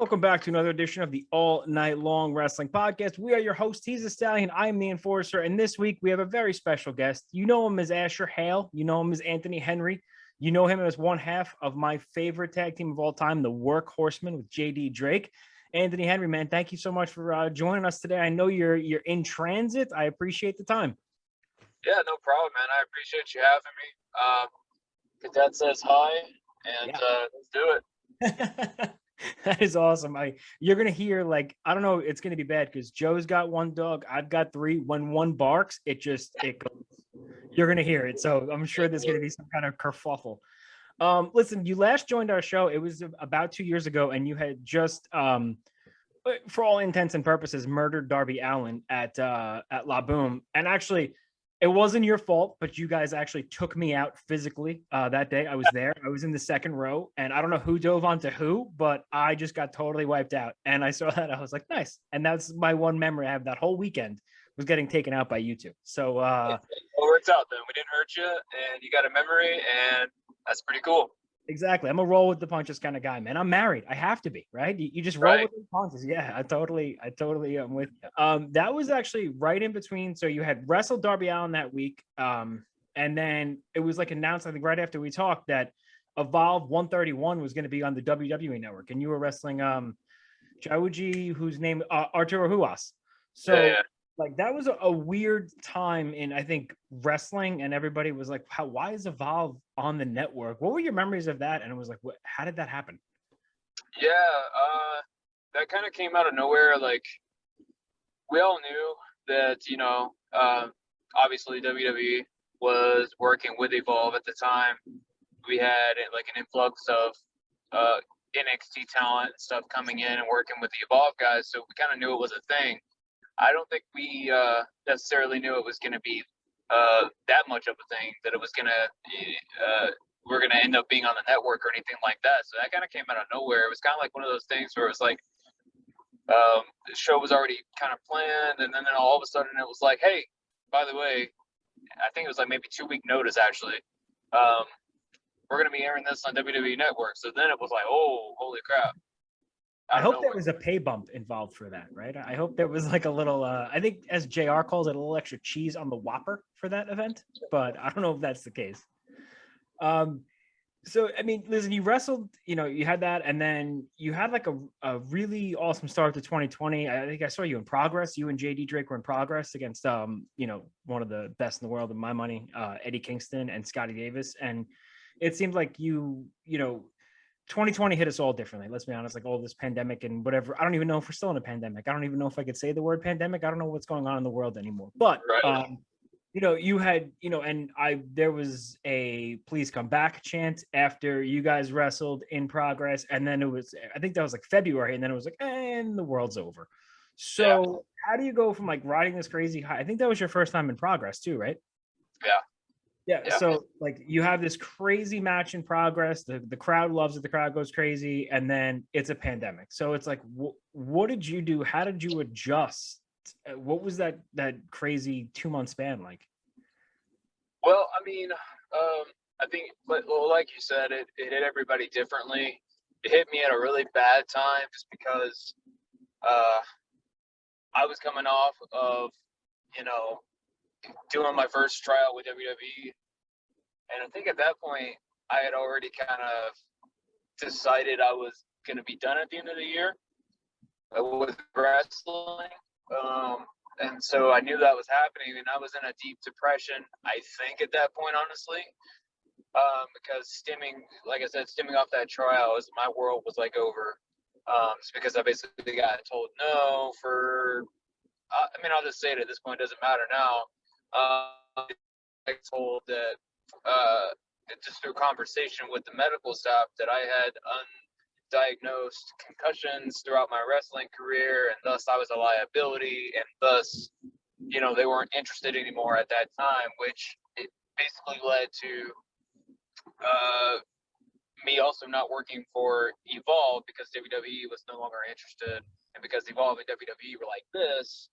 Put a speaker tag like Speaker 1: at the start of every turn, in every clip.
Speaker 1: Welcome back to another edition of the All Night Long Wrestling Podcast. We are your host. He's a Stallion. I am the Enforcer. And this week we have a very special guest. You know him as Asher Hale. You know him as Anthony Henry. You know him as one half of my favorite tag team of all time, the Workhorsemen with JD Drake. Anthony Henry, man, thank you so much for joining us today. I know you're in transit. I appreciate the time.
Speaker 2: Yeah, no problem, man. I appreciate you having me. Cadet says hi, and let's do it.
Speaker 1: That is awesome. You're gonna hear, like, I don't know, it's gonna be bad because Joe's got one dog, I've got three. When one barks, it goes. You're gonna hear it. So I'm sure there's gonna be some kind of kerfuffle. Listen, you last joined our show. It was about 2 years ago, and you had just for all intents and purposes, murdered Darby Allin at La Boom. And actually, it wasn't your fault, but you guys actually took me out physically that day. I was there. I was in the second row, and I don't know who dove onto who, but I just got totally wiped out. And I saw that. I was like, nice. And that's my one memory I have that whole weekend was getting taken out by you two. So
Speaker 2: it works out then. We didn't hurt you, and you got a memory, and that's pretty cool.
Speaker 1: Exactly. I'm a roll with the punches kind of guy, man. I'm married. I have to be, right? You just roll with the punches. Yeah, I totally am with you. That was actually right in between. So you had wrestled Darby Allin that week. And then it was like announced, I think right after we talked, that Evolve 131 was going to be on the WWE network. And you were wrestling Chauji, whose name Arturo Huas. So
Speaker 2: yeah.
Speaker 1: Like that was a weird time in, I think, wrestling, and everybody was like, why is Evolve on the network? What were your memories of that? And it was like, how did that happen?
Speaker 2: Yeah, that kind of came out of nowhere. Like, we all knew that, obviously WWE was working with Evolve at the time. We had like an influx of NXT talent and stuff coming in and working with the Evolve guys. So we kind of knew it was a thing. I don't think we necessarily knew it was going to be that much of a thing, that it was going to, we're going to end up being on the network or anything like that. So that kind of came out of nowhere. It was kind of like one of those things where it was like, the show was already kind of planned. And then all of a sudden it was like, hey, by the way, I think it was like maybe 2-week notice actually. We're going to be airing this on WWE Network. So then it was like, oh, holy crap.
Speaker 1: I hope there was a pay bump involved for that, right? I hope there was like a little, I think as JR calls it, a little extra cheese on the Whopper for that event, but I don't know if that's the case. So, I mean, listen, you wrestled, you had that, and then you had like a really awesome start to 2020. I think I saw you in Progress. You and JD Drake were in Progress against, one of the best in the world in my money, Eddie Kingston and Scotty Davis. And it seemed like 2020 hit us all differently. Let's be honest, like all this pandemic and whatever. I don't even know if we're still in a pandemic. I don't even know if I could say the word pandemic. I don't know what's going on in the world anymore. But, you had, and there was a please come back chant after you guys wrestled in Progress. And then I think that was like February. And then it was like, and the world's over. So How do you go from like riding this crazy high? I think that was your first time in Progress too, right? Yeah. So like you have this crazy match in Progress. The crowd loves it. The crowd goes crazy. And then it's a pandemic. So it's like, what did you do? How did you adjust? What was that crazy 2-month span like?
Speaker 2: Well, I mean, I think, like you said, it hit everybody differently. It hit me at a really bad time just because I was coming off of, doing my first tryout with WWE. And I think at that point, I had already kind of decided I was going to be done at the end of the year with wrestling. And so I knew that was happening, and I was in a deep depression, I think, at that point, honestly. Because stemming off that tryout, my world was like over. It's because I basically got told no I'll just say it at this point, it doesn't matter now. I told that just through conversation with the medical staff that I had undiagnosed concussions throughout my wrestling career, and thus I was a liability, and thus, they weren't interested anymore at that time, which it basically led to me also not working for Evolve because WWE was no longer interested, and because Evolve and WWE were like this,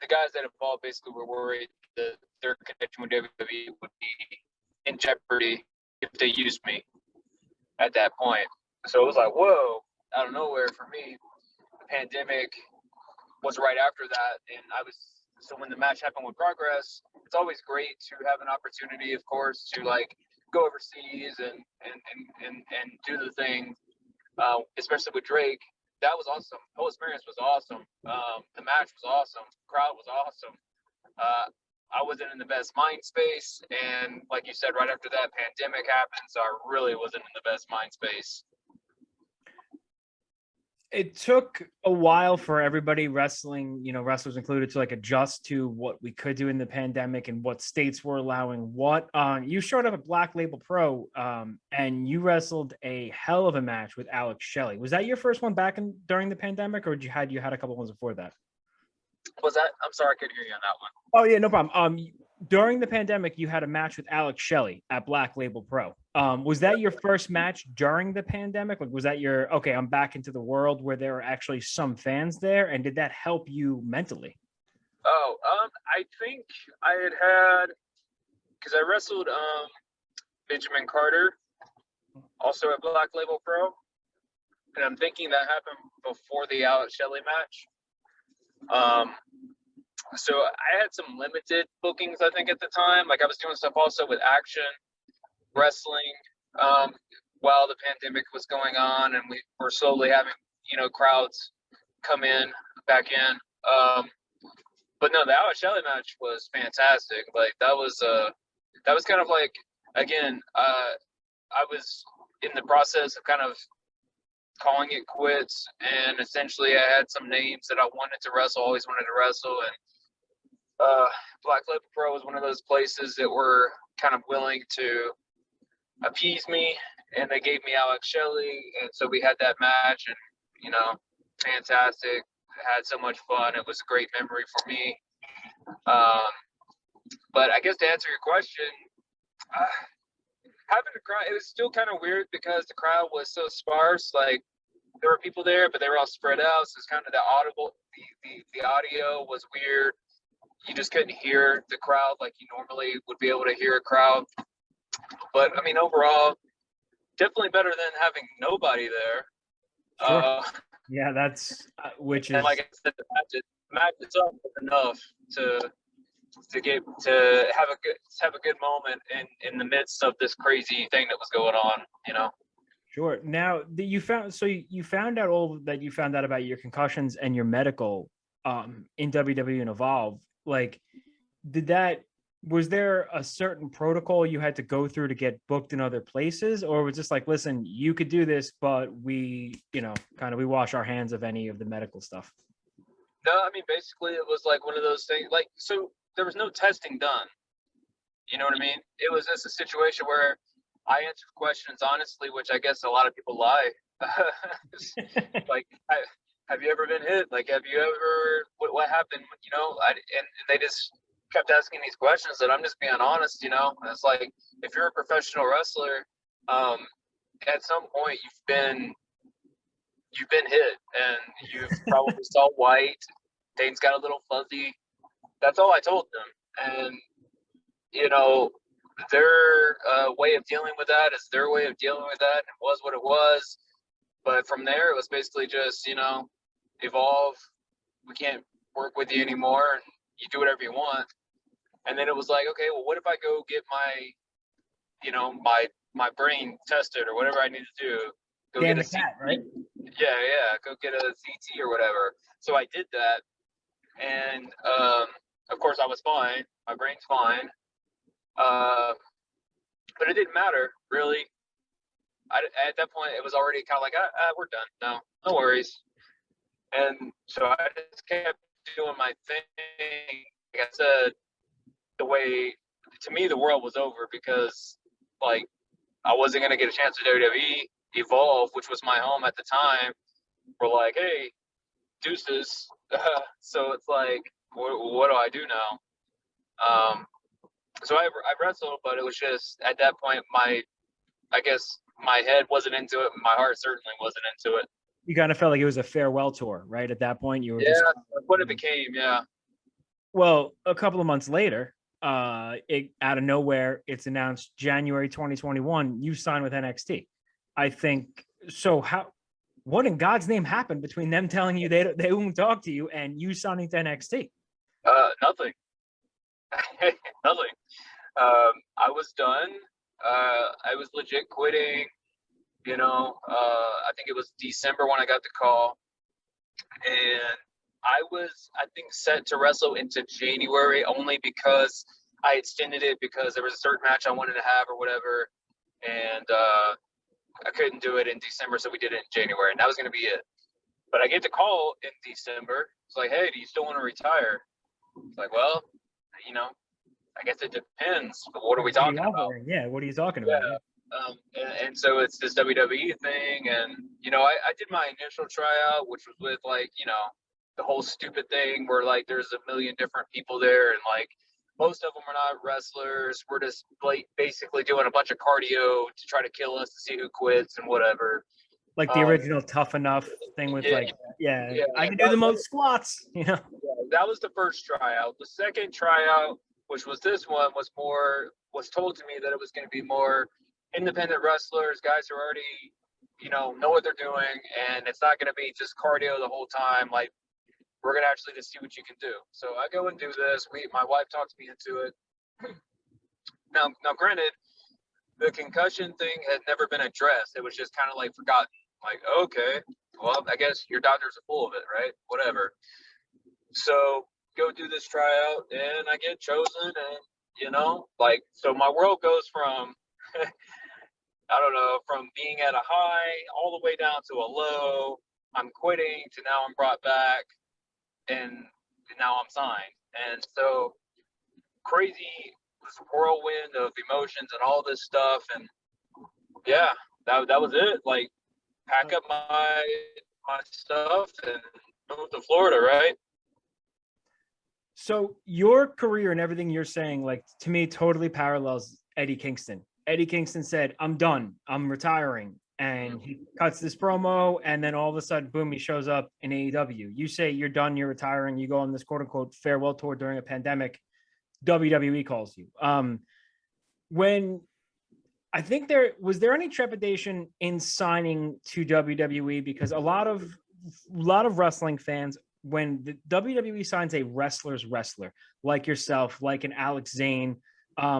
Speaker 2: the guys that Evolve basically were worried that their connection with WWE would be in jeopardy if they used me at that point. So it was like, whoa, out of nowhere for me. The pandemic was right after that, and so when the match happened with Progress, it's always great to have an opportunity, of course, to like go overseas and do the thing, especially with Drake. That was awesome. The whole experience was awesome. The match was awesome. The crowd was awesome. I wasn't in the best mind space, and like you said, right after that, pandemic happened, so I really wasn't in the best mind space.
Speaker 1: It took a while for everybody, wrestling, wrestlers included, to like adjust to what we could do in the pandemic and what states were allowing what. You showed up at Black Label Pro, and you wrestled a hell of a match with Alex Shelley. Was that your first one back during the pandemic, or you had a couple ones before that?
Speaker 2: Was that? I'm sorry, I couldn't hear you on that one.
Speaker 1: Oh yeah, no problem. During the pandemic, you had a match with Alex Shelley at Black Label Pro. Was that your first match during the pandemic? Like, was that okay, I'm back into the world where there are actually some fans there? And did that help you mentally?
Speaker 2: Oh, I think I had because I wrestled Benjamin Carter also at Black Label Pro. And I'm thinking that happened before the Alex Shelley match. So I had some limited bookings, I think, at the time. Like I was doing stuff also with Action Wrestling while the pandemic was going on, and we were slowly having, crowds come back in. But no, the Alex Shelley match was fantastic. Like that was kind of like, again, I was in the process of kind of calling it quits, and essentially I had some names that I wanted to wrestle, always wanted to wrestle, and Black Label Pro was one of those places that were kind of willing to appease me, and they gave me Alex Shelley, and so we had that match, and fantastic. I had so much fun. It was a great memory for me. But I guess to answer your question, having a crowd, it was still kind of weird because the crowd was so sparse. Like there were people there, but they were all spread out. So it's kind of the audio was weird. You just couldn't hear the crowd like you normally would be able to hear a crowd. But I mean, overall, definitely better than having nobody there.
Speaker 1: Sure. Yeah, that's which is,
Speaker 2: and like I said, the match itself was enough to have a good moment in the midst of this crazy thing that was going on.
Speaker 1: Sure. Now that you found out all that you found out about your concussions and your medical in WWE and Evolve. Like, was there a certain protocol you had to go through to get booked in other places, or was it just like, listen, you could do this, but we wash our hands of any of the medical stuff?
Speaker 2: No, I mean, basically it was like one of those things, like, so there was no testing done. You know what I mean? It was just a situation where I answered questions honestly, which I guess a lot of people lie. Like, have you ever been hit? Like, have you ever, what happened? And they just kept asking these questions, and I'm just being honest, and it's like, if you're a professional wrestler, at some point you've been hit, and you've probably saw white, things got a little fuzzy. That's all I told them. And, their way of dealing with that is their way of dealing with that. It was what it was. But from there, it was basically just, evolve. We can't work with you anymore, and you do whatever you want. And then it was like, okay, well, what if I go get my brain tested or whatever I need to do? Go
Speaker 1: get
Speaker 2: a
Speaker 1: CT, right?
Speaker 2: Yeah. Go get a CT or whatever. So I did that. And, of course, I was fine. My brain's fine. But it didn't matter, really. At that point, it was already kind of like, we're done. No worries. And so I just kept doing my thing. Like I said, to me, the world was over because, like, I wasn't going to get a chance to WWE. Evolve, which was my home at the time, were like, hey, deuces. So it's like, what do I do now? So I wrestled, but it was just, at that point, I guess my head wasn't into it. My heart certainly wasn't into it.
Speaker 1: You kind of felt like it was a farewell tour, right? At that point, you were
Speaker 2: that's what it became. Yeah.
Speaker 1: Well, a couple of months later, out of nowhere, it's announced January 2021, you signed with NXT. I think So what in God's name happened between them telling you they won't talk to you and you signing to NXT?
Speaker 2: Nothing. Nothing. I was done. I was legit quitting. I think it was December when I got the call, and I was, I think, set to wrestle into January only because I had stinted it because there was a certain match I wanted to have or whatever, and I couldn't do it in December, so we did it in January, and that was going to be it. But I get the call in December. It's like, hey, do you still want to retire? It's like, well, I guess it depends. But what are we talking about?
Speaker 1: Yeah, what are you talking about?
Speaker 2: Yeah. And so it's this WWE thing, and I did my initial tryout, which was with the whole stupid thing where there's a million different people there, and most of them are not wrestlers. We're just basically doing a bunch of cardio to try to kill us to see who quits and whatever.
Speaker 1: Like the original Tough Enough thing with I can do the most squats.
Speaker 2: Yeah, that was the first tryout. The second tryout, which was this one, was told to me that it was going to be more independent wrestlers, guys who already, know what they're doing, and it's not going to be just cardio the whole time. We're going to actually just see what you can do. So I go and do this. My wife talks me into it. Now, granted, the concussion thing had never been addressed. It was just kind of forgotten. Okay, well, I guess your doctors are full of it, right? Whatever. So go do this tryout, and I get chosen, and so my world goes from I don't know, from being at a high all the way down to a low. I'm quitting to now I'm brought back, and now I'm signed. And so crazy, this whirlwind of emotions and all this stuff. And yeah, that was it. Pack up my stuff and move to Florida, right?
Speaker 1: So your career and everything you're saying, to me, totally parallels Eddie Kingston. Eddie Kingston said, I'm done. I'm retiring. And he cuts this promo, and then all of a sudden, boom, he shows up in AEW. You say you're done, you're retiring, you go on this quote unquote farewell tour during a pandemic. WWE calls you. When I think was there any trepidation in signing to WWE? Because a lot of wrestling fans, when the WWE signs a wrestler's wrestler, like yourself, like an Alex Zane,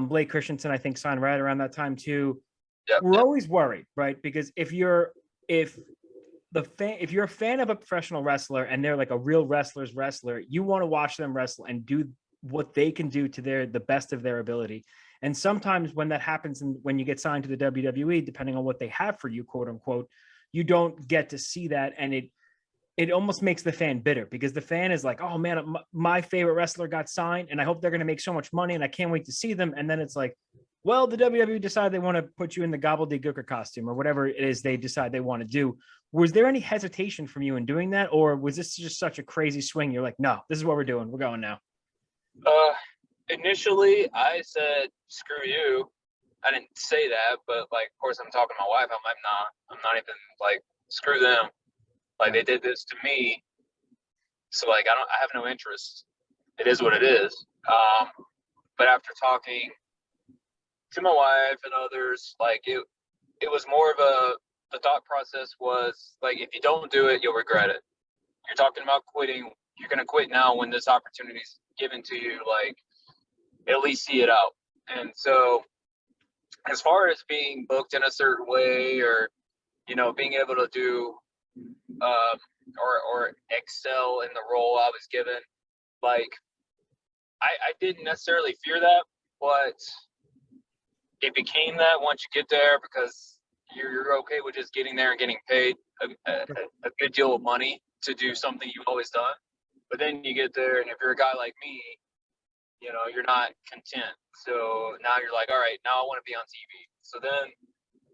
Speaker 1: Blake Christensen, I think, signed right around that time too. Yep. We're always worried, right? Because if you're a fan of a professional wrestler and they're like a real wrestler's wrestler, you want to watch them wrestle and do what they can do to the best of their ability. And sometimes when that happens, and when you get signed to the WWE, depending on what they have for you, quote unquote, you don't get to see that, and it almost makes the fan bitter, because the fan is like, oh man, my favorite wrestler got signed and I hope they're going to make so much money and I can't wait to see them. And then it's like, well, the WWE decided they want to put you in the gobbledygooker costume or whatever it is they decide they want to do. Was there any hesitation from you in doing that? Or was this just such a crazy swing? You're like, no, this is what we're doing. We're going now.
Speaker 2: Initially I said, screw you. I didn't say that, but of course I'm talking to my wife. I'm not even screw them. They did this to me. So I have no interest. It is what it is. But after talking to my wife and others, it was more of the thought process was if you don't do it, you'll regret it. You're talking about quitting. You're going to quit now when this opportunity is given to you. At least see it out. And so as far as being booked in a certain way, or, being able to do, or excel in the role I was given, I didn't necessarily fear that, but it became that once you get there, because you're okay with just getting there and getting paid a good deal of money to do something you've always done. But then you get there, and if you're a guy like me, you're not content. So now you're like, all right, now I want to be on TV. So then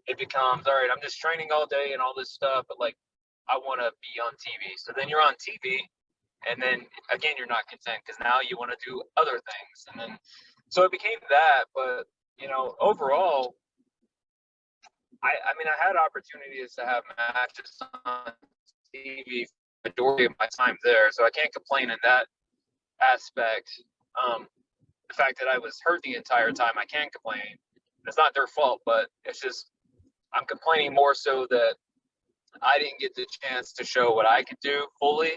Speaker 2: it becomes, all right, I'm just training all day and all this stuff, but I want to be on TV. So then you're on TV, and then again, you're not content, because now you want to do other things. And then, so it became that. But, overall, I had opportunities to have matches on TV the majority of my time there. So I can't complain in that aspect. The fact that I was hurt the entire time, I can't complain. It's not their fault, but it's just, I'm complaining more so that I didn't get the chance to show what I could do fully.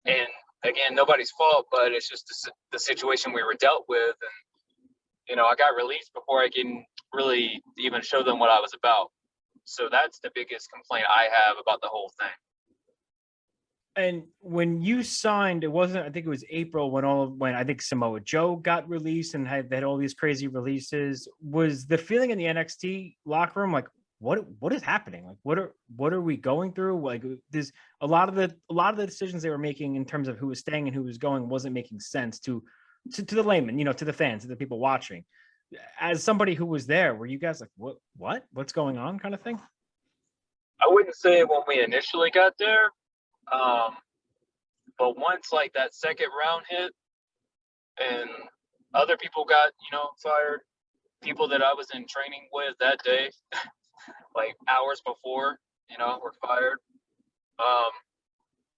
Speaker 2: And again, nobody's fault, but it's just the situation we were dealt with. And, I got released before I can really even show them what I was about. So that's the biggest complaint I have about the whole thing.
Speaker 1: And when you signed, I think it was April when I think Samoa Joe got released and had all these crazy releases. Was the feeling in the NXT locker room like, what is happening? Like, what are we going through? Like, there's a lot of the decisions they were making in terms of who was staying and who was going wasn't making sense to the layman, to the fans, to the people watching. As somebody who was there, were you guys like, what's going on, kind of thing?
Speaker 2: I wouldn't say when we initially got there. But once like that second round hit and other people got, fired, people that I was in training with that day, like hours before, were fired.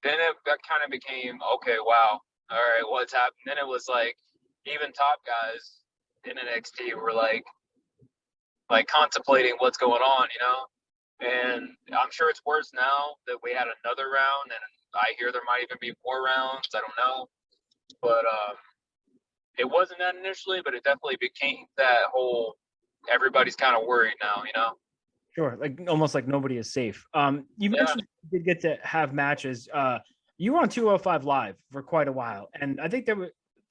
Speaker 2: Then it kind of became, okay, wow, all right, what's happened? Then it was like, even top guys in NXT were like contemplating what's going on, and I'm sure it's worse now that we had another round, and I hear there might even be more rounds. I don't know. But it wasn't that initially, but it definitely became that whole everybody's kind of worried now,
Speaker 1: Sure, like almost like nobody is safe. You mentioned you did get to have matches. You were on 205 Live for quite a while, and I think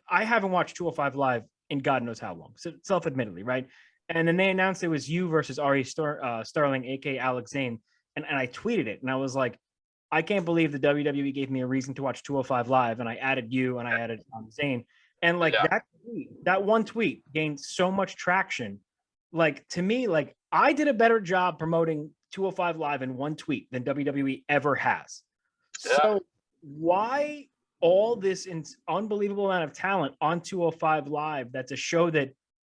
Speaker 1: I haven't watched 205 Live in God knows how long, so self-admittedly, right? And then they announced it was you versus Ari Sterling, aka Alex Zane, and I tweeted it, and I was like, I can't believe the WWE gave me a reason to watch 205 Live, and I added you and I added Zane, and like that one tweet gained so much traction. Like, to me, like, I did a better job promoting 205 Live in one tweet than WWE ever has. So why all this unbelievable amount of talent on 205 Live? That's a show that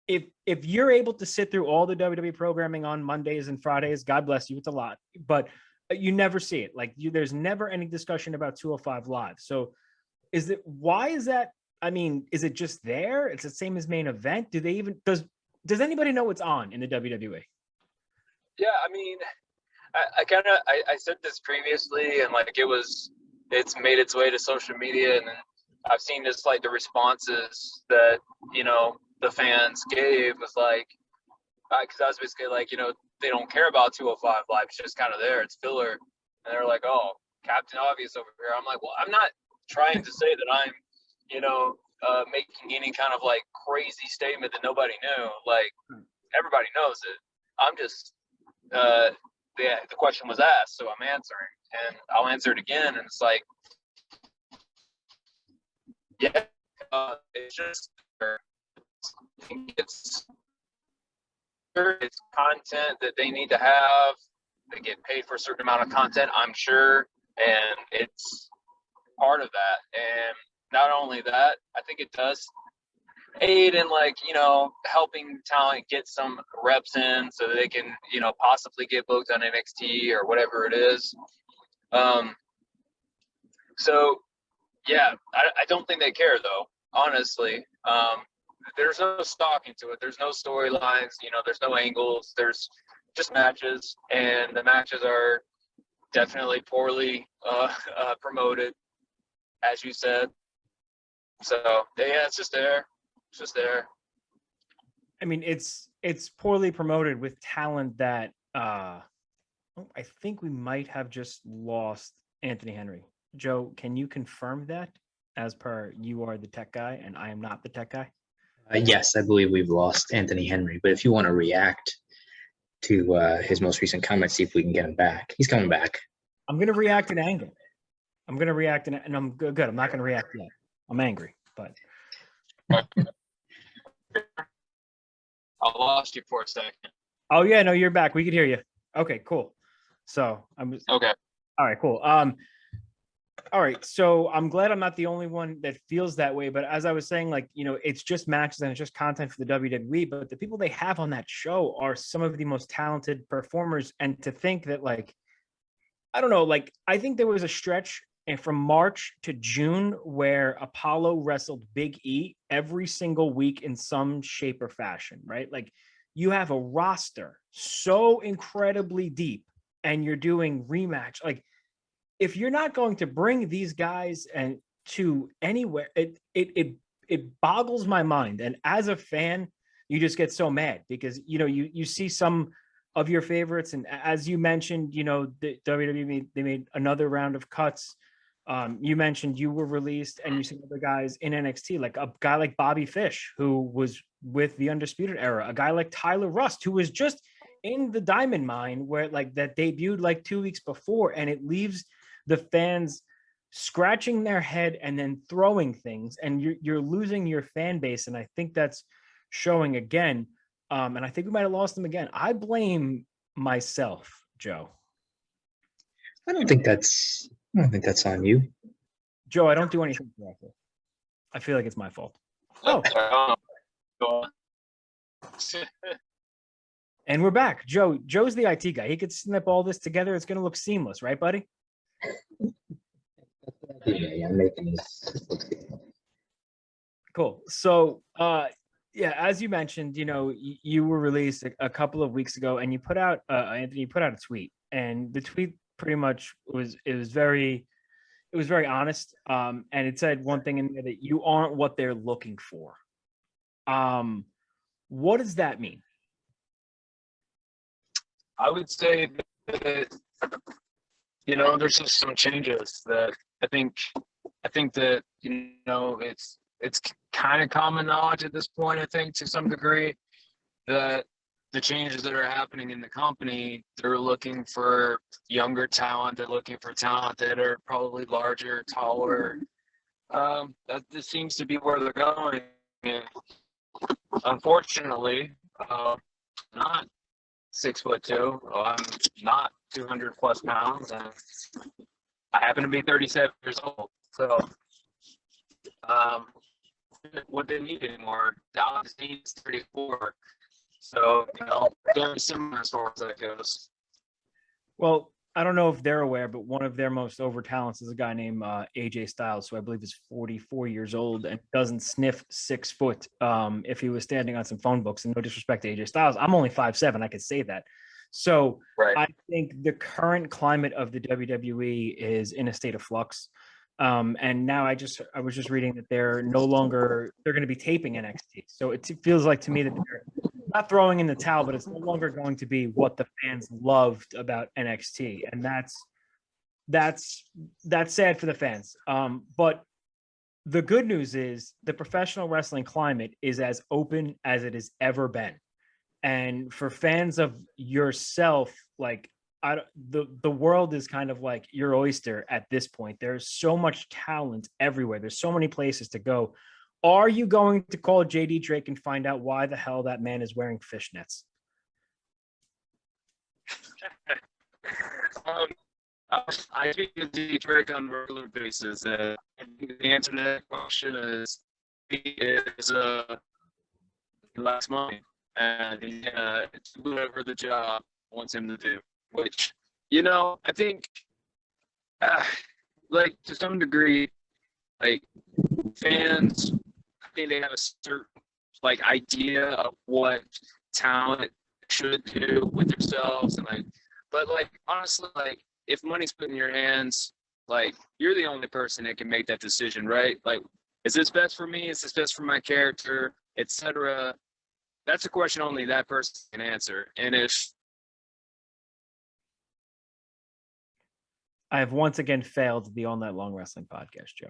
Speaker 1: if you're able to sit through all the WWE programming on Mondays and Fridays, God bless you, it's a lot, but you never see it. Like, there's never any discussion about 205 Live. So why is that? I mean, is it just there? It's the same as Main Event. Do they even, does anybody know what's on in the WWE?
Speaker 2: Yeah, I mean, I said this previously, and like it's made its way to social media, and I've seen just like the responses that the fans gave was like, because I was basically like, they don't care about 205 Live, it's just kind of there, it's filler, and they're like, oh, Captain Obvious over here. I'm like, well, I'm not trying to say that I'm making any kind of like crazy statement that nobody knew. Like, everybody knows it. I'm just the question was asked, so I'm answering, and I'll answer it again. And it's like, yeah, it's just it's content that they need to have. They get paid for a certain amount of content, I'm sure, and it's part of that. And not only that, I think it does aid in like, helping talent get some reps in so that they can, possibly get booked on NXT or whatever it is. So yeah, I don't think they care though, honestly. There's no stalking to it. There's no storylines, there's no angles. There's just matches, and the matches are definitely poorly promoted, as you said. So yeah, it's just there. It's just there.
Speaker 1: I mean, it's poorly promoted with talent that I think we might have just lost Anthony Henry. Joe, can you confirm that, as per you are the tech guy and I am not the tech guy?
Speaker 3: Yes, I believe we've lost Anthony Henry, but if you want to react to his most recent comments, see if we can get him back. He's coming back.
Speaker 1: I'm going to react in anger. I'm going to react and I'm good. I'm not going to react yet. I'm angry, but
Speaker 2: I lost you for a second.
Speaker 1: Oh yeah, no, you're back. We could hear you. Okay, cool. So
Speaker 2: okay.
Speaker 1: All right, cool. All right, so I'm glad I'm not the only one that feels that way. But as I was saying, like, it's just matches and it's just content for the WWE. But the people they have on that show are some of the most talented performers. And to think that, like, I don't know, like, I think there was a stretch from March to June where Apollo wrestled Big E every single week in some shape or fashion, right? Like, you have a roster so incredibly deep and you're doing rematch. Like, if you're not going to bring these guys and to anywhere, it boggles my mind. And as a fan, you just get so mad because you see some of your favorites, and as you mentioned, the WWE they made another round of cuts. You mentioned you were released, and you see other guys in NXT, like a guy like Bobby Fish, who was with the Undisputed Era, a guy like Tyler Rust, who was just in the Diamond Mine, where like that debuted like 2 weeks before, and it leaves the fans scratching their head and then throwing things, and you're losing your fan base. And I think that's showing again. And I think we might have lost them again. I blame myself, Joe.
Speaker 3: I don't think that's on you.
Speaker 1: Joe, I don't do anything correctly. I feel like it's my fault. Oh. And we're back. Joe's the IT guy. He could snip all this together. It's going to look seamless, right, buddy?
Speaker 3: Yeah, I'm making this.
Speaker 1: Cool. So, yeah, as you mentioned, you were released a couple of weeks ago, and you put out, Anthony, you put out a tweet, and the tweet pretty much was very honest. And it said one thing in there, that you aren't what they're looking for. What does that mean?
Speaker 2: I would say that, there's just some changes that I think that, it's kind of common knowledge at this point, I think, to some degree, that the changes that are happening in the company, they're looking for younger talent. They're looking for talent that are probably larger, taller. That this seems to be where they're going. And unfortunately, not 6'2". I'm not 200 plus pounds, and I happen to be 37 years old. So, what they need anymore? Dallas needs 34. So, very similar as far as that goes.
Speaker 1: Well, I don't know if they're aware, but one of their most over talents is a guy named AJ Styles, who I believe is 44 years old and doesn't sniff 6 foot. If he was standing on some phone books, and no disrespect to AJ Styles, I'm only 5'7". I could say that. So
Speaker 2: right.
Speaker 1: I think the current climate of the WWE is in a state of flux. And now I was just reading that they're going to be taping NXT. So it feels like to me that they're not throwing in the towel, but it's no longer going to be what the fans loved about NXT. And that's sad for the fans. But the good news is the professional wrestling climate is as open as it has ever been. And for fans of yourself, like, the world is kind of like your oyster at this point. There's so much talent everywhere. There's so many places to go. Are you going to call JD Drake and find out why the hell that man is wearing fishnets?
Speaker 2: I speak to JD Drake on a regular basis. The answer to that question is he likes money, and he's gonna do whatever the job wants him to do. Which, I think, like, to some degree, like, fans, I think they have a certain, like, idea of what talent should do with themselves, and but honestly, if money's put in your hands, you're the only person that can make that decision, right? Like, is this best for me? Is this best for my character, etc.? That's a question only that person can answer. And if
Speaker 1: I have once again failed the All Night Long Wrestling podcast, Joe.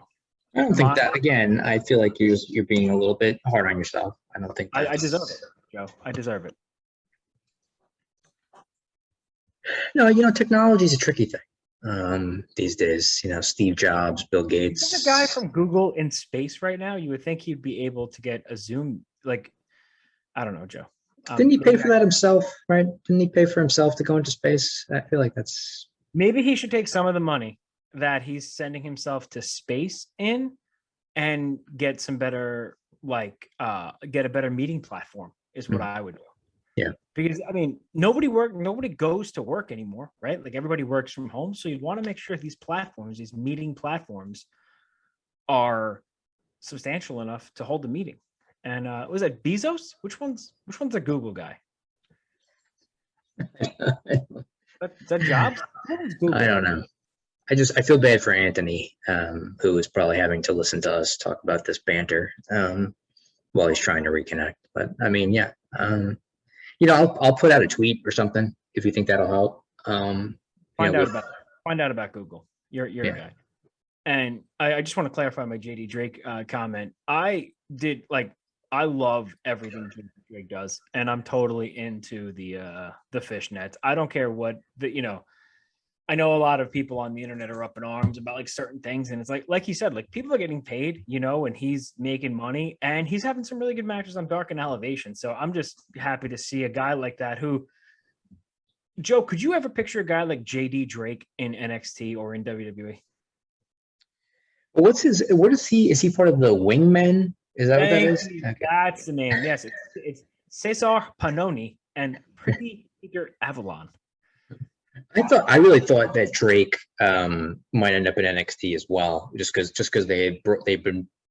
Speaker 3: I don't think that. Again, I feel like you're being a little bit hard on yourself. I don't think
Speaker 1: I deserve it, Joe. I deserve it.
Speaker 3: No, technology is a tricky thing these days. Steve Jobs, Bill Gates.
Speaker 1: There's a guy from Google in space right now. You would think he'd be able to get a Zoom. I don't know, Joe.
Speaker 3: Didn't he pay for that himself, right? Didn't he pay for himself to go into space? I feel like that's...
Speaker 1: Maybe he should take some of the money that he's sending himself to space in and get some better, get a better meeting platform is what I would do.
Speaker 3: Yeah.
Speaker 1: Because, nobody goes to work anymore, right? Like, everybody works from home. So you'd want to make sure these meeting platforms are substantial enough to hold the meeting. And was that Bezos? Which one's a Google guy? That job?
Speaker 3: I don't know. I feel bad for Anthony, who is probably having to listen to us talk about this banter while he's trying to reconnect. But I mean, yeah, I'll put out a tweet or something if you think that'll help.
Speaker 1: Find out about Google. You're a guy. And I just want to clarify my JD Drake comment. I love everything JD Drake does, and I'm totally into the fishnets. I don't care what I know a lot of people on the internet are up in arms about like certain things, and it's like you said, like people are getting paid, and he's making money, and he's having some really good matches on Dark and Elevation. So I'm just happy to see a guy like that who. Joe, could you ever picture a guy like JD Drake in NXT or in WWE?
Speaker 3: What is he? Is he part of the Wingmen? Is that what that is?
Speaker 1: Okay. That's the name. Yes, it's Cesar Panoni and Pretty Peter Avalon.
Speaker 3: I really thought that Drake might end up in NXT as well, just because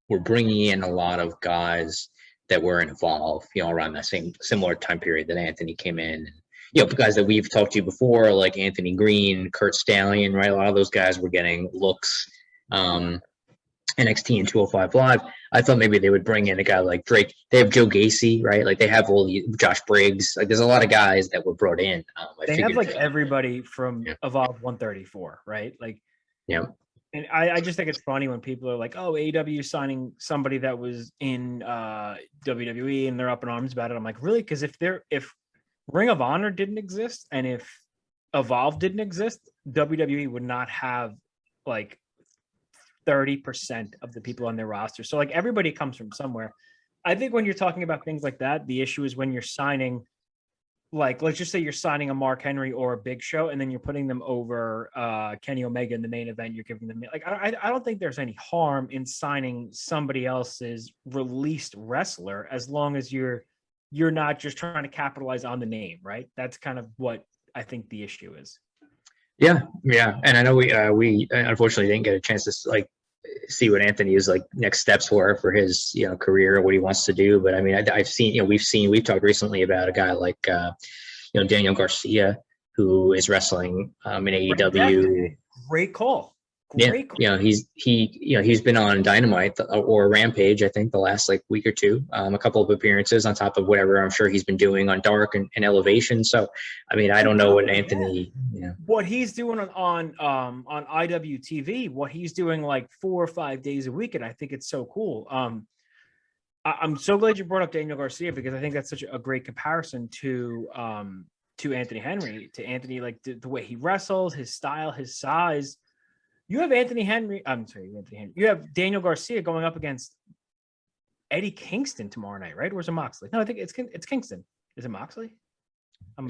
Speaker 3: were bringing in a lot of guys that were involved, around that similar time period that Anthony came in. Guys that we've talked to before, like Anthony Green, Kurt Stallion, right? A lot of those guys were getting looks. NXT and 205 Live. I thought maybe they would bring in a guy like Drake. They have Joe Gacy, right? Like they have Josh Briggs. Like there's a lot of guys that were brought in.
Speaker 1: They have like everybody from Evolve 134, right? Like,
Speaker 3: yeah.
Speaker 1: And I just think it's funny when people are like, "Oh, AEW signing somebody that was in WWE," and they're up in arms about it. I'm like, really? Because if Ring of Honor didn't exist and if Evolve didn't exist, WWE would not have like 30% of the people on their roster. So like everybody comes from somewhere. I think when you're talking about things like that, the issue is when you're signing, like, let's just say you're signing a Mark Henry or a Big Show, and then you're putting them over Kenny Omega in the main event. You're giving them like, I don't think there's any harm in signing somebody else's released wrestler as long as you're not just trying to capitalize on the name, right? That's kind of what I think the issue is.
Speaker 3: Yeah, and I know we unfortunately didn't get a chance to like see what Anthony's like next steps were for his career, what he wants to do. But I mean, I've seen we've talked recently about a guy like Daniel Garcia, who is wrestling in AEW.
Speaker 1: Great call.
Speaker 3: He's been on Dynamite or Rampage, I think, the last like week or two, a couple of appearances on top of whatever I'm sure he's been doing on Dark and Elevation. So, I mean, I don't know what Anthony,
Speaker 1: what he's doing on IWTV, what he's doing like 4 or 5 days a week, and I think it's so cool. I'm so glad you brought up Daniel Garcia because I think that's such a great comparison to Anthony Henry, to Anthony, like the way he wrestles, his style, his size. You have Anthony Henry. You have Daniel Garcia going up against Eddie Kingston tomorrow night, right? Or is it Moxley? No, I think it's Kingston. Is it Moxley?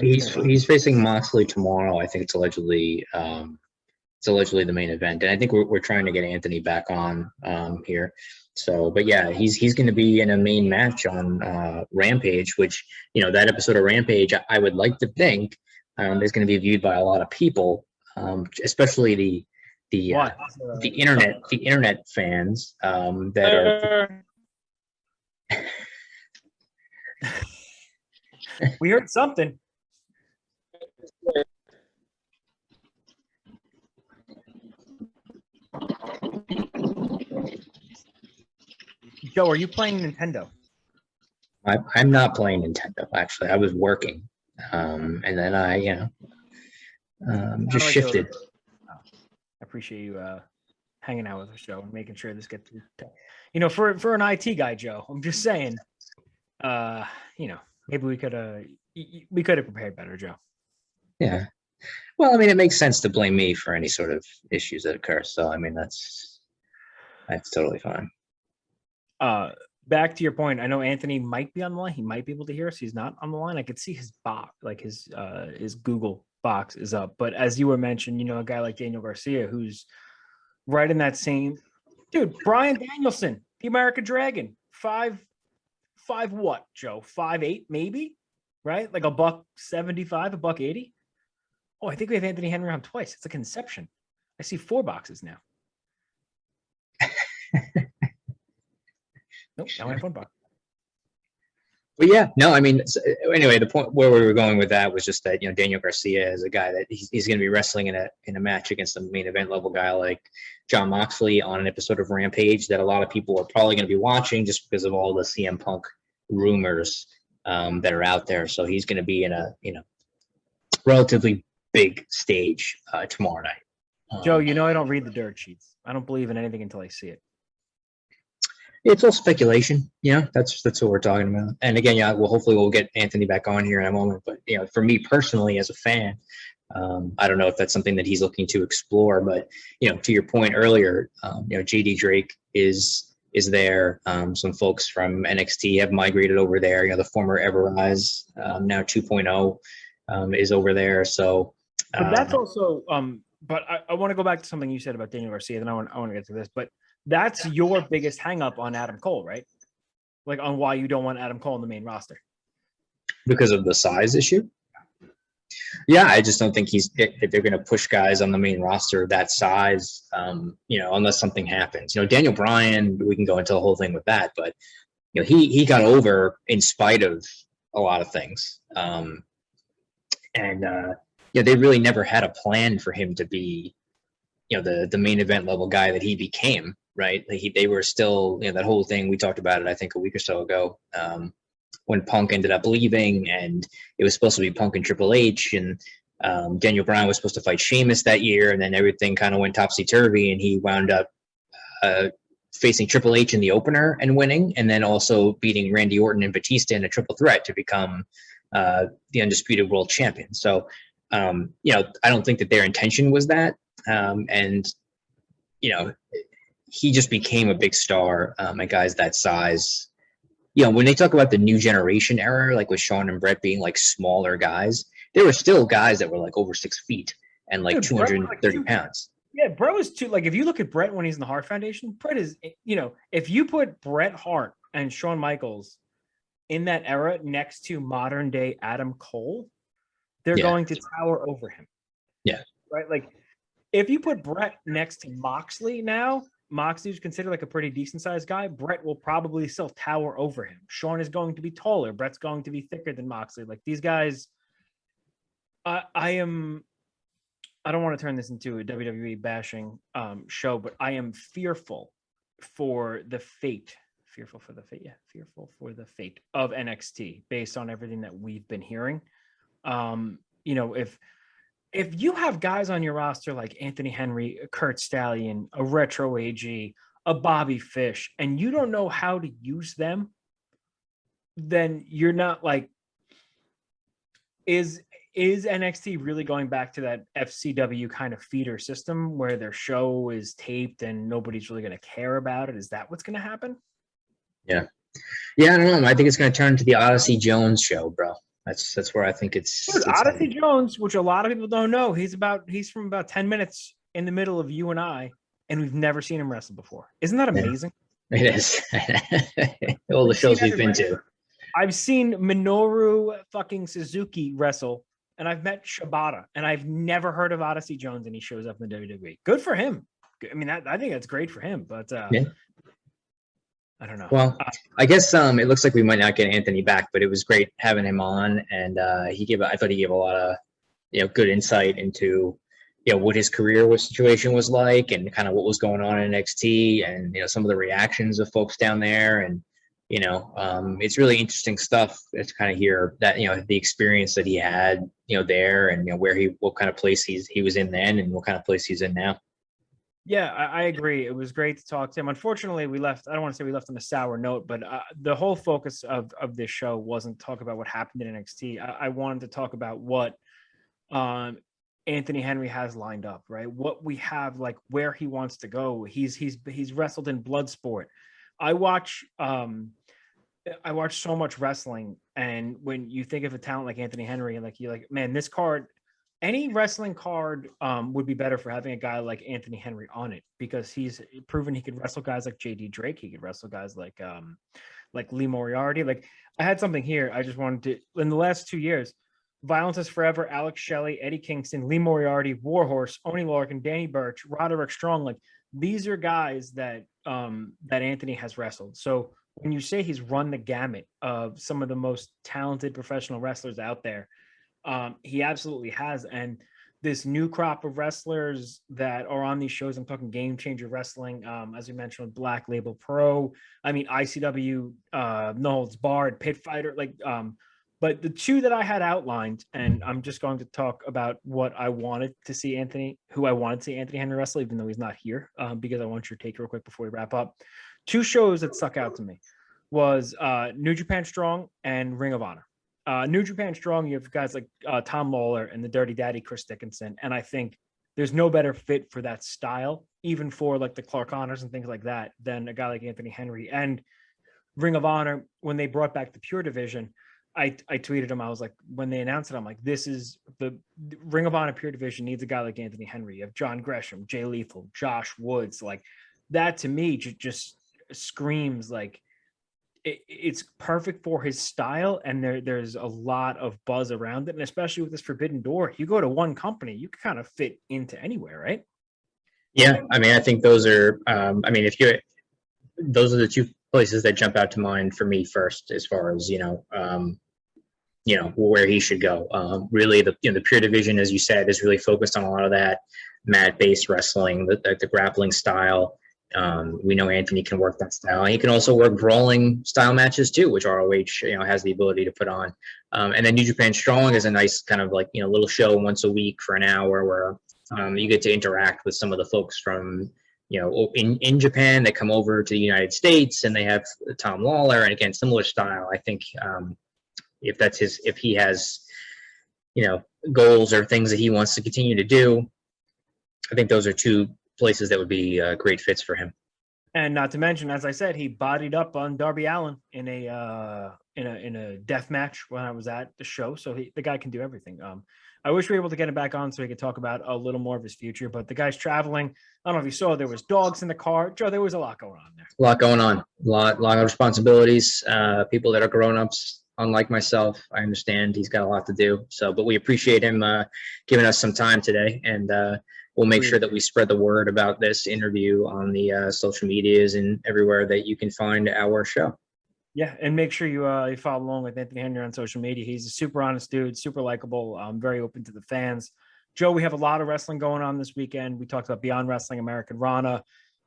Speaker 3: He's facing Moxley tomorrow. I think it's allegedly the main event, and I think we're trying to get Anthony back on here. So, but yeah, he's going to be in a main match on Rampage, which that episode of Rampage, I would like to think is going to be viewed by a lot of people, especially the internet fans that are.
Speaker 1: We heard something. Joe, are you playing Nintendo?
Speaker 3: I'm not playing Nintendo. Actually, I was working, and then I just shifted.
Speaker 1: I appreciate you hanging out with the show and making sure this gets for an IT guy, Joe. I'm just saying, maybe we could have prepared better, Joe.
Speaker 3: Yeah. Well, I mean, it makes sense to blame me for any sort of issues that occur. So, I mean, that's totally fine.
Speaker 1: Back to your point, I know Anthony might be on the line. He might be able to hear us. He's not on the line. I could see his box, like his Google box is up. But as you were mentioned, a guy like Daniel Garcia, who's right in that same dude, Bryan Danielson, the American Dragon, 5'5" what, Joe? 5'8" maybe, right? Like $175, $180. Oh, I think we have Anthony Henry on twice. It's a conception. I see 4 boxes now. Nope, now I have 1 box.
Speaker 3: But yeah, no, I mean, anyway, the point where we were going with that was just that, Daniel Garcia is a guy that he's going to be wrestling in a match against a main event level guy like Jon Moxley on an episode of Rampage that a lot of people are probably going to be watching just because of all the CM Punk rumors that are out there. So he's going to be in a relatively big stage tomorrow night.
Speaker 1: Joe, I don't read the dirt sheets. I don't believe in anything until I see it.
Speaker 3: It's all speculation. That's what we're talking about. And again, hopefully we'll get Anthony back on here in a moment. But for me personally, as a fan, I don't know if that's something that he's looking to explore. But to your point earlier, JD Drake is there. Some folks from NXT have migrated over there. The former Everrise, now 2.0, is over there. So,
Speaker 1: but that's also. But I want to go back to something you said about Daniel Garcia. Then I want to get to this, but. That's your biggest hang up on Adam Cole, right? Like on why you don't want Adam Cole in the main roster.
Speaker 3: Because of the size issue? Yeah, I just don't think if they're going to push guys on the main roster that size, unless something happens. Daniel Bryan, we can go into the whole thing with that, but he got over in spite of a lot of things. They really never had a plan for him to be the main event level guy that he became, right? They were still, that whole thing, we talked about it, I think a week or so ago, when Punk ended up leaving and it was supposed to be Punk and Triple H, and Daniel Bryan was supposed to fight Sheamus that year, and then everything kind of went topsy-turvy, and he wound up facing Triple H in the opener and winning, and then also beating Randy Orton and Batista in a triple threat to become the undisputed world champion. So, I don't think that their intention was that. He just became a big star at guys that size. When they talk about the new generation era, like with Shawn and Brett being like smaller guys, there were still guys that were like over 6 feet and like 230 pounds.
Speaker 1: Yeah, Brett was too. Like if you look at Brett when he's in the Hart Foundation, Brett is, if you put Bret Hart and Shawn Michaels in that era next to modern day Adam Cole, they're going to tower over him.
Speaker 3: Yeah.
Speaker 1: Right. Like, if you put Brett next to Moxley now, Moxley's considered like a pretty decent sized guy. Brett will probably still tower over him. Shawn is going to be taller. Brett's going to be thicker than Moxley. Like these guys, I don't want to turn this into a WWE bashing show, but I am fearful for the fate of NXT based on everything that we've been hearing. If you have guys on your roster like Anthony Henry, Kurt Stallion, a Retro AG, a Bobby Fish, and you don't know how to use them, then you're not like, is NXT really going back to that FCW kind of feeder system where their show is taped and nobody's really going to care about it? Is that what's going to happen?
Speaker 3: Yeah, I don't know. I think it's going to turn into the Odyssey Jones show, bro. That's where I think it's.
Speaker 1: Dude, Odyssey Jones, which a lot of people don't know, he's from about 10 minutes in the middle of you and I, and we've never seen him wrestle before. Isn't that amazing?
Speaker 3: It is. All the shows we've been to.
Speaker 1: I've seen Minoru fucking Suzuki wrestle, and I've met Shibata, and I've never heard of Odyssey Jones, and he shows up in the WWE. Good for him. I mean, I think that's great for him, but I don't know.
Speaker 3: Well, I guess it looks like we might not get Anthony back, but it was great having him on, and I thought he gave a lot of good insight into what his career situation was like, and kind of what was going on in NXT, and some of the reactions of folks down there, and it's really interesting stuff to kind of hear that the experience that he had there, and what kind of place he was in then, and what kind of place he's in now.
Speaker 1: Yeah, I agree. It was great to talk to him. Unfortunately, I don't want to say we left on a sour note, but the whole focus of this show wasn't talk about what happened in NXT. I wanted to talk about what Anthony Henry has lined up, right? What we have, like where he wants to go. He's wrestled in Bloodsport. I watch so much wrestling, and when you think of a talent like Anthony Henry, and you're like, man, this card. Any wrestling card would be better for having a guy like Anthony Henry on it, because he's proven he could wrestle guys like JD Drake. He could wrestle guys like Lee Moriarty. Like, I had something here. I just wanted to, in the last 2 years, Violence is Forever, Alex Shelley, Eddie Kingston, Lee Moriarty, Warhorse, Oney Lorcan, Danny Burch, Roderick Strong. Like, these are guys that Anthony has wrestled. So when you say he's run the gamut of some of the most talented professional wrestlers out there, he absolutely has. And this new crop of wrestlers that are on these shows, I'm talking Game Changer Wrestling, as you mentioned, with Black Label Pro, I mean, ICW, No Holds Barred, Pit Fighter, but the two that I had outlined, and I'm just going to talk about what I wanted to see Anthony Henry wrestle, even though he's not here, because I want your take real quick before we wrap up. Two shows that stuck out to me was New Japan Strong and Ring of Honor. New Japan Strong, you have guys like Tom Lawler and the Dirty Daddy Chris Dickinson, and I think there's no better fit for that style, even for like the Clark Connors and things like that, than a guy like Anthony Henry. And Ring of Honor, when they brought back the Pure Division, I tweeted him. I was like, when they announced it, I'm like, this is the Ring of Honor Pure Division needs a guy like Anthony Henry. You have John Gresham, Jay Lethal, Josh Woods. Like that to me just screams like it's perfect for his style, and there's a lot of buzz around it. And especially with this Forbidden Door, you go to one company, you can kind of fit into anywhere, right?
Speaker 3: Yeah, I mean, I think those are. Those are the two places that jump out to mind for me first, as far as where he should go. Really, the Pure Division, as you said, is really focused on a lot of that mat-based wrestling, the grappling style. We know Anthony can work that style. He can also work brawling style matches too, which ROH has the ability to put on. And then New Japan Strong is a nice kind of little show once a week for an hour where you get to interact with some of the folks from in Japan that come over to the United States, and they have Tom Lawler, and again, similar style. I think if he has goals or things that he wants to continue to do, I think those are two places that would be great fits for him.
Speaker 1: And not to mention, as I said, he bodied up on Darby Allin in a death match when I was at the show. So the guy can do everything. I wish we were able to get him back on so he could talk about a little more of his future. But the guy's traveling. I don't know if you saw, there was dogs in the car. Joe, there was a lot going on there.
Speaker 3: A lot going on. A lot of responsibilities. People that are grown-ups, unlike myself. I understand he's got a lot to do. But we appreciate him giving us some time today, and we'll make sure that we spread the word about this interview on the social medias and everywhere that you can find our show.
Speaker 1: Yeah, and make sure you follow along with Anthony Henry on social media. He's a super honest dude, super likable, very open to the fans. Joe, we have a lot of wrestling going on this weekend. We talked about Beyond Wrestling, American Rana.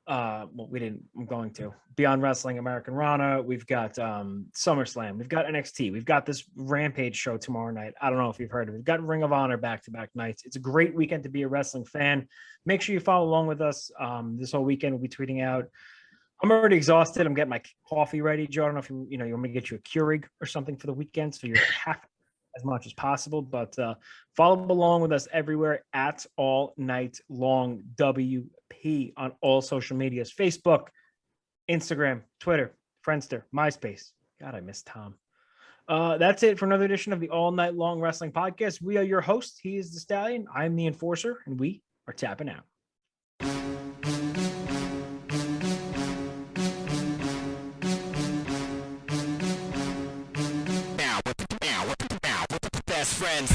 Speaker 1: We didn't. I'm going to Beyond Wrestling, American Rana. We've got SummerSlam. We've got NXT. We've got this Rampage show tomorrow night. I don't know if you've heard of it. We've got Ring of Honor back-to-back nights. It's a great weekend to be a wrestling fan. Make sure you follow along with us. This whole weekend we'll be tweeting out. I'm already exhausted. I'm getting my coffee ready, Joe. I don't know if you want me to get you a Keurig or something for the weekend, so you're half as much as possible. But follow along with us everywhere at All Night Long WP on all social medias: Facebook, Instagram, Twitter, Friendster, MySpace. God, I miss Tom. That's it for another edition of the All Night Long Wrestling Podcast. We are your hosts. He is the Stallion. I'm the Enforcer, and we are tapping out.
Speaker 4: Friends.